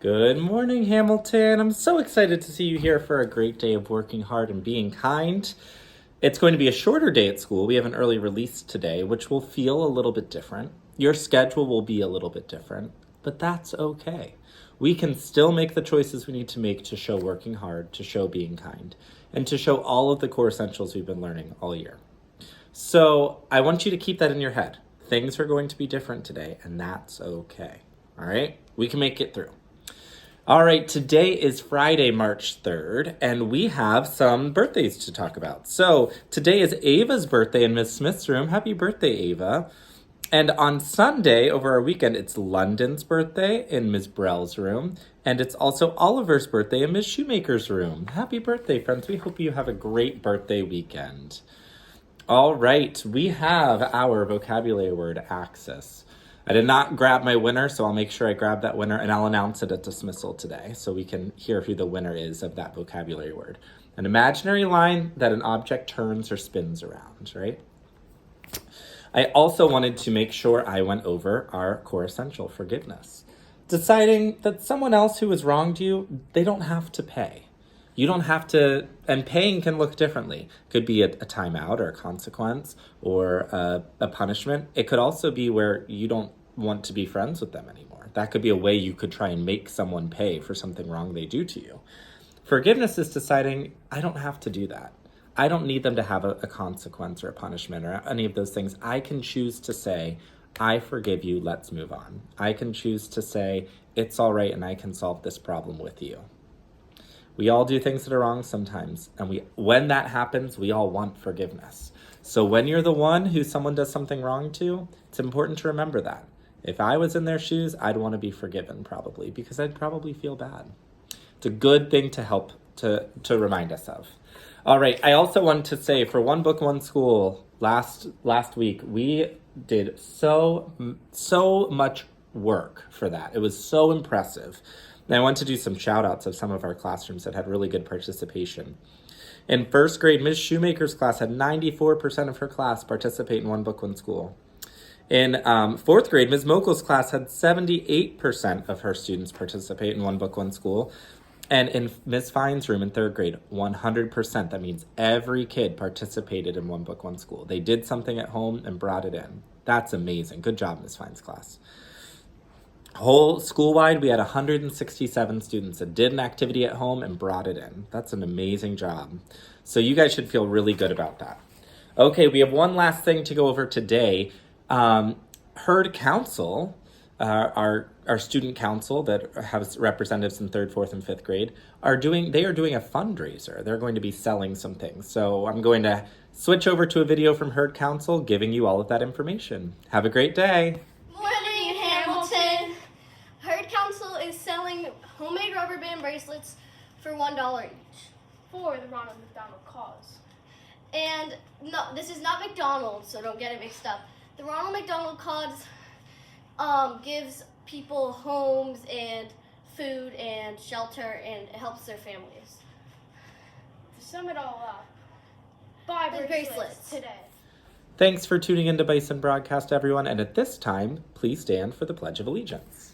Good morning, Hamilton. I'm so excited to see you here for a great day of working hard and being kind. It's going to be a shorter day at school. We have an early release today, which will feel a little bit different. Your schedule will be a little bit different, but that's okay. We can still make the choices we need to make to show working hard, to show being kind, and to show all of the core essentials we've been learning all year. So I want you to keep that in your head. Things are going to be different today, and that's okay. All right? We can make it through. All right, today is Friday, March 3rd, and we have some birthdays to talk about. So today is Ava's birthday in Ms. Smith's room. Happy birthday, Ava. And on Sunday, over our weekend, it's London's birthday in Ms. Brell's room. And it's also Oliver's birthday in Ms. Shoemaker's room. Happy birthday, friends. We hope you have a great birthday weekend. All right, we have our vocabulary word axis. I did not grab my winner, so I'll make sure I grab that winner and I'll announce it at dismissal today so we can hear who the winner is of that vocabulary word. An imaginary line that an object turns or spins around, right? I also wanted to make sure I went over our core essential, forgiveness. Deciding that someone else who has wronged you, they don't have to pay. You don't have to, and paying can look differently. It could be a timeout or a consequence or a punishment. It could also be where you don't want to be friends with them anymore. That could be a way you could try and make someone pay for something wrong they do to you. Forgiveness is deciding, I don't have to do that. I don't need them to have a consequence or a punishment or any of those things. I can choose to say, I forgive you, let's move on. I can choose to say, it's all right and I can solve this problem with you. We all do things that are wrong sometimes, and when that happens, we all want forgiveness. So when you're the one who someone does something wrong to, it's important to remember that. If I was in their shoes, I'd want to be forgiven probably, because I'd probably feel bad. It's a good thing to help to remind us of. All right, I also want to say for One Book, One School, last week, we did so much work for that. It was so impressive. And I want to do some shout outs of some of our classrooms that had really good participation. In first grade, Ms. Shoemaker's class had 94% of her class participate in One Book, One School. In fourth grade, Ms. Mokel's class had 78% of her students participate in One Book, One School. And in Ms. Fine's room in third grade, 100%. That means every kid participated in One Book, One School. They did something at home and brought it in. That's amazing. Good job, Ms. Fine's class. Whole school-wide, we had 167 students that did an activity at home and brought it in. That's an amazing job. So you guys should feel really good about that. Okay, we have one last thing to go over today. Herd Council, our student council that has representatives in third, fourth, and fifth grade, are doing a fundraiser. They're going to be selling some things. So I'm going to switch over to a video from Herd Council giving you all of that information. Have a great day. Homemade rubber band bracelets for $1 each. For the Ronald McDonald cause. And no, this is not McDonald's, so don't get it mixed up. The Ronald McDonald cause gives people homes and food and shelter, and it helps their families. To sum it all up, buy bracelets today. Thanks for tuning in to Bison Broadcast, everyone. And at this time, please stand for the Pledge of Allegiance.